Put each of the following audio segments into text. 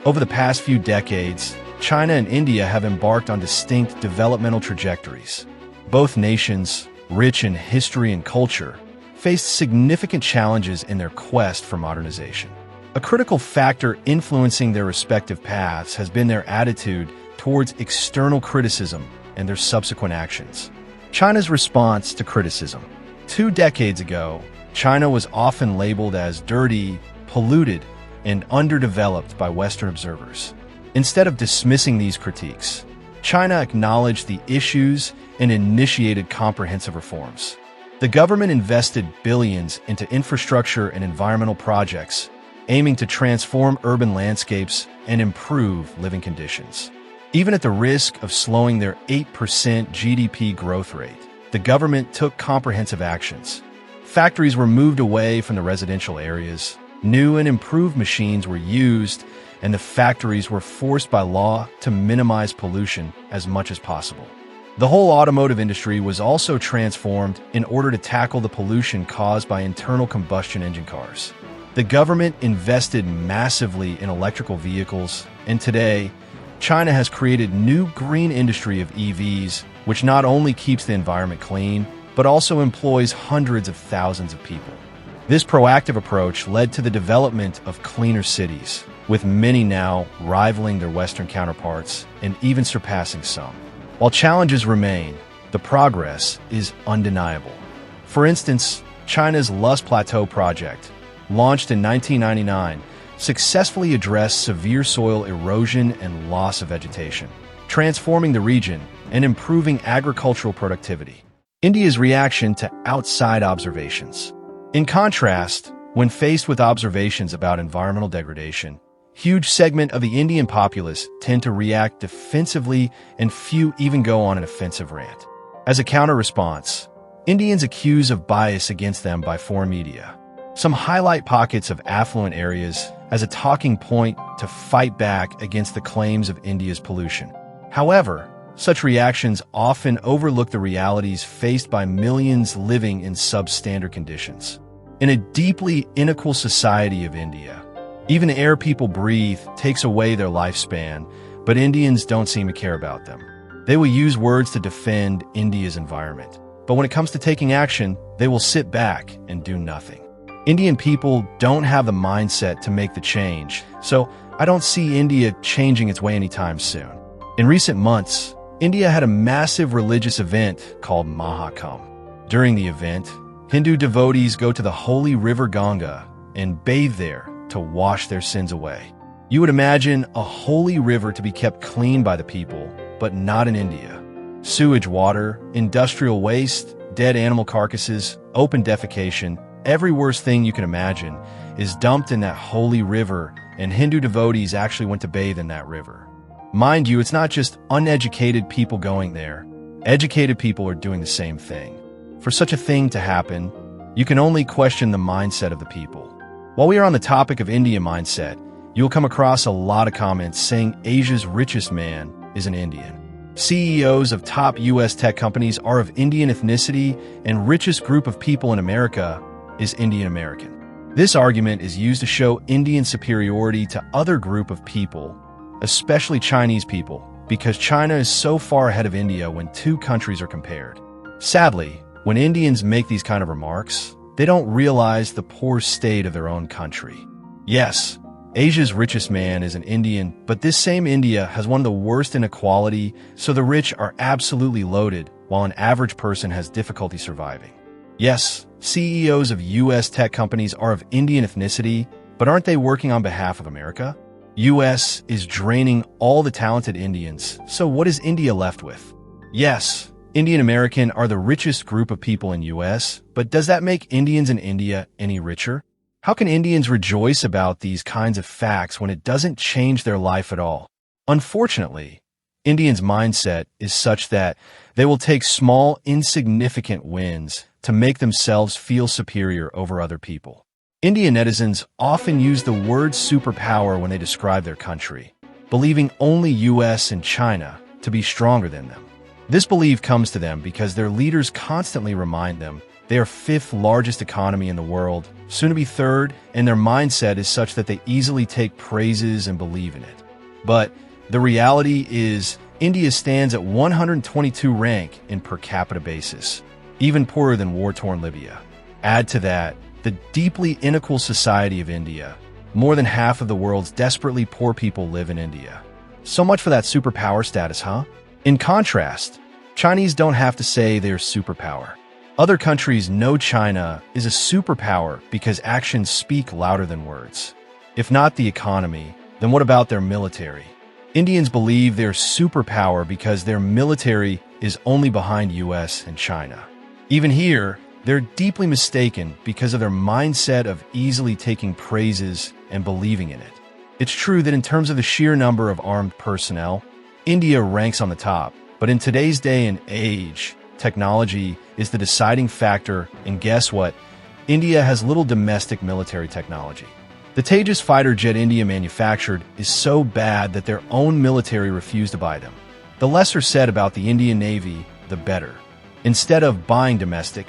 Over the past few decades, China and India have embarked on distinct developmental trajectories. Both nations, rich in history and culture, faced significant challenges in their quest for modernization. A critical factor influencing their respective paths has been their attitude towards external criticism and their subsequent actions. China's response to criticism. 2 decades ago, China was often labeled as dirty, polluted, and underdeveloped by Western observers. Instead of dismissing these critiques, China acknowledged the issues and initiated comprehensive reforms. The government invested billions into infrastructure and environmental projects, aiming to transform urban landscapes and improve living conditions. Even at the risk of slowing their 8% GDP growth rate, the government took comprehensive actions. Factories were moved away from the residential areas, new and improved machines were used, and the factories were forced by law to minimize pollution as much as possible. The whole automotive industry was also transformed in order to tackle the pollution caused by internal combustion engine cars. The government invested massively in electrical vehicles, and today, China has created new green industry of EVs, which not only keeps the environment clean, but also employs hundreds of thousands of people. This proactive approach led to the development of cleaner cities, with many now rivaling their Western counterparts and even surpassing some. While challenges remain, the progress is undeniable. For instance, China's Loess Plateau project, launched in 1999, successfully addressed severe soil erosion and loss of vegetation, transforming the region and improving agricultural productivity. India's reaction to outside observations. In contrast, when faced with observations about environmental degradation, huge segment of the Indian populace tend to react defensively and few even go on an offensive rant. As a counter-response, Indians accuse of bias against them by foreign media. Some highlight pockets of affluent areas as a talking point to fight back against the claims of India's pollution. However, such reactions often overlook the realities faced by millions living in substandard conditions. In a deeply unequal society of India, even the air people breathe takes away their lifespan, but Indians don't seem to care about them. They will use words to defend India's environment, but when it comes to taking action, they will sit back and do nothing. Indian people don't have the mindset to make the change, so I don't see India changing its way anytime soon. In recent months, India had a massive religious event called Mahakumbh. During the event, Hindu devotees go to the holy river Ganga and bathe there to wash their sins away. You would imagine a holy river to be kept clean by the people, but not in India. Sewage water, industrial waste, dead animal carcasses, open defecation, every worst thing you can imagine is dumped in that holy river, and Hindu devotees actually went to bathe in that river. Mind you, it's not just uneducated people going there. Educated people are doing the same thing. For such a thing to happen, you can only question the mindset of the people. While we are on the topic of India mindset, you'll come across a lot of comments saying Asia's richest man is an Indian. CEOs of top US tech companies are of Indian ethnicity, and richest group of people in America is Indian American. This argument is used to show Indian superiority to other group of people, especially Chinese people, because China is so far ahead of India when two countries are compared. Sadly, when Indians make these kind of remarks, they don't realize the poor state of their own country. Yes, Asia's richest man is an Indian, but this same India has one of the worst inequality, so the rich are absolutely loaded, while an average person has difficulty surviving. Yes, CEOs of US tech companies are of Indian ethnicity, but aren't they working on behalf of America? US is draining all the talented Indians, so what is India left with? Yes, Indian American are the richest group of people in US, but does that make Indians in India any richer? How can Indians rejoice about these kinds of facts when it doesn't change their life at all? Unfortunately, Indians' mindset is such that they will take small, insignificant wins to make themselves feel superior over other people. Indian netizens often use the word superpower when they describe their country, believing only US and China to be stronger than them. This belief comes to them because their leaders constantly remind them they are fifth largest economy in the world, soon to be third, and their mindset is such that they easily take praises and believe in it. But the reality is, India stands at 122 rank in per capita basis, even poorer than war-torn Libya. Add to that the deeply unequal society of India. More than half of the world's desperately poor people live in India. So much for that superpower status, huh? In contrast, Chinese don't have to say they're superpower. Other countries know China is a superpower because actions speak louder than words. If not the economy, then what about their military? Indians believe they're superpower because their military is only behind US and China. Even here, they're deeply mistaken because of their mindset of easily taking praises and believing in it. It's true that in terms of the sheer number of armed personnel, India ranks on the top, but in today's day and age, technology is the deciding factor, and guess what? India has little domestic military technology. The Tejas fighter jet India manufactured is so bad that their own military refused to buy them. The lesser said about the Indian Navy, the better. Instead of buying domestic,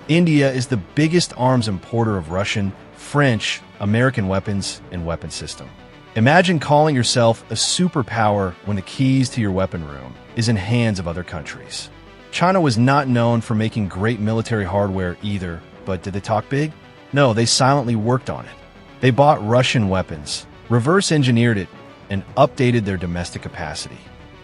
India is the biggest arms importer of Russian, French, American weapons and weapon system. Imagine calling yourself a superpower when the keys to your weapon room is in hands of other countries. China was not known for making great military hardware either, but did they talk big? No, they silently worked on it. They bought Russian weapons, reverse-engineered it, and updated their domestic capacity.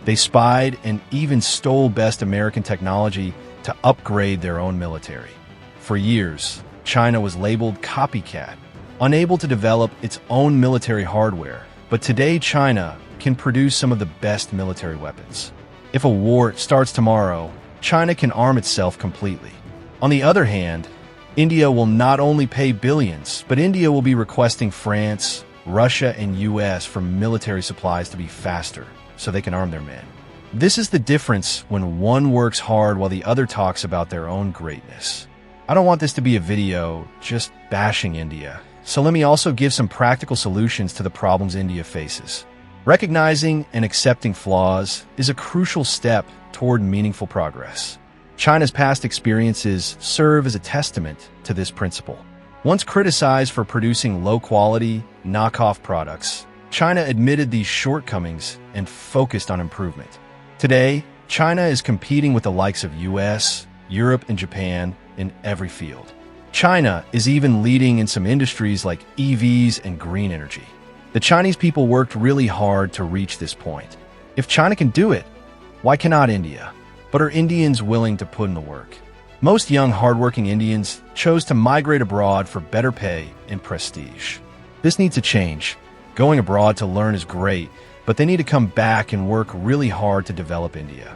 They spied and even stole best American technology to upgrade their own military. For years, China was labeled copycat, unable to develop its own military hardware, but today China can produce some of the best military weapons. If a war starts tomorrow, China can arm itself completely. On the other hand, India will not only pay billions, but India will be requesting France, Russia, and US for military supplies to be faster, so they can arm their men. This is the difference when one works hard while the other talks about their own greatness. I don't want this to be a video just bashing India, so let me also give some practical solutions to the problems India faces. Recognizing and accepting flaws is a crucial step toward meaningful progress. China's past experiences serve as a testament to this principle. Once criticized for producing low-quality, knockoff products, China admitted these shortcomings and focused on improvement. Today, China is competing with the likes of US, Europe, and Japan in every field. China is even leading in some industries like EVs and green energy. The Chinese people worked really hard to reach this point. If China can do it, why cannot India? But are Indians willing to put in the work? Most young, hardworking Indians chose to migrate abroad for better pay and prestige. This needs to change. Going abroad to learn is great, but they need to come back and work really hard to develop India.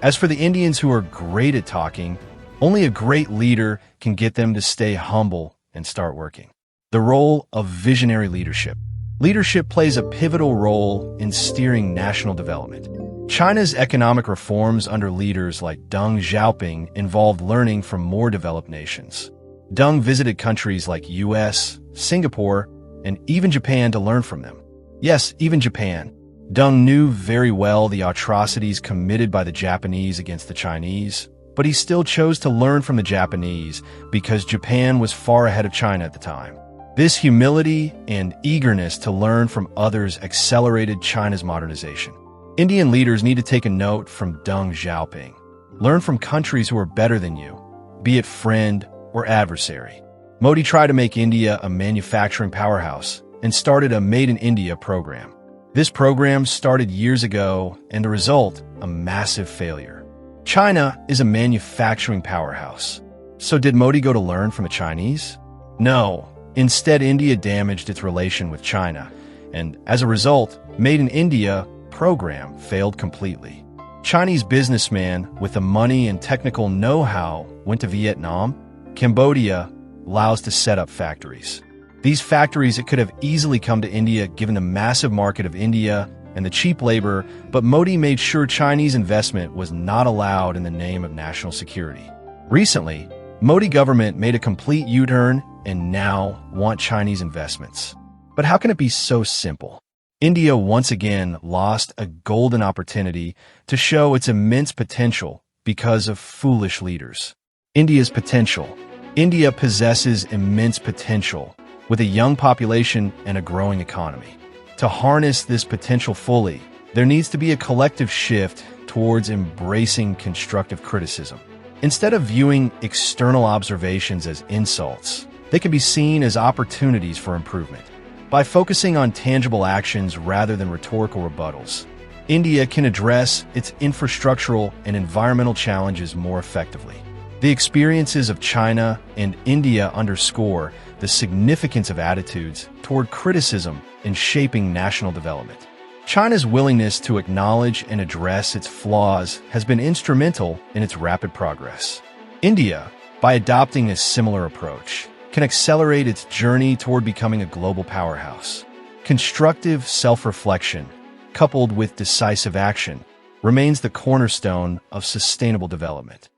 As for the Indians who are great at talking, only a great leader can get them to stay humble and start working. The role of visionary leadership. Leadership plays a pivotal role in steering national development. China's economic reforms under leaders like Deng Xiaoping involved learning from more developed nations. Deng visited countries like US, Singapore, and even Japan to learn from them. Yes, even Japan. Deng knew very well the atrocities committed by the Japanese against the Chinese, but he still chose to learn from the Japanese because Japan was far ahead of China at the time. This humility and eagerness to learn from others accelerated China's modernization. Indian leaders need to take a note from Deng Xiaoping. Learn from countries who are better than you, be it friend or adversary. Modi tried to make India a manufacturing powerhouse and started a Made in India program. This program started years ago, and the result, a massive failure. China is a manufacturing powerhouse. So did Modi go to learn from the Chinese? No. Instead, India damaged its relation with China, and as a result, Made in India program failed completely. Chinese businessmen with the money and technical know-how went to Vietnam, Cambodia, Laos to set up factories. These factories could have easily come to India given the massive market of India and the cheap labor, but Modi made sure Chinese investment was not allowed in the name of national security. Recently, Modi government made a complete U-turn and now want Chinese investments. But how can it be so simple? India once again lost a golden opportunity to show its immense potential because of foolish leaders. India's potential. India possesses immense potential, with a young population and a growing economy. To harness this potential fully, there needs to be a collective shift towards embracing constructive criticism. Instead of viewing external observations as insults, they can be seen as opportunities for improvement. By focusing on tangible actions rather than rhetorical rebuttals, India can address its infrastructural and environmental challenges more effectively. The experiences of China and India underscore the significance of attitudes toward criticism in shaping national development. China's willingness to acknowledge and address its flaws has been instrumental in its rapid progress. India, by adopting a similar approach, can accelerate its journey toward becoming a global powerhouse. Constructive self-reflection, coupled with decisive action, remains the cornerstone of sustainable development.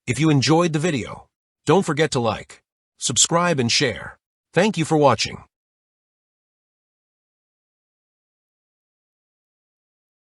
If you enjoyed the video, don't forget to like, subscribe, and share. Thank you for watching.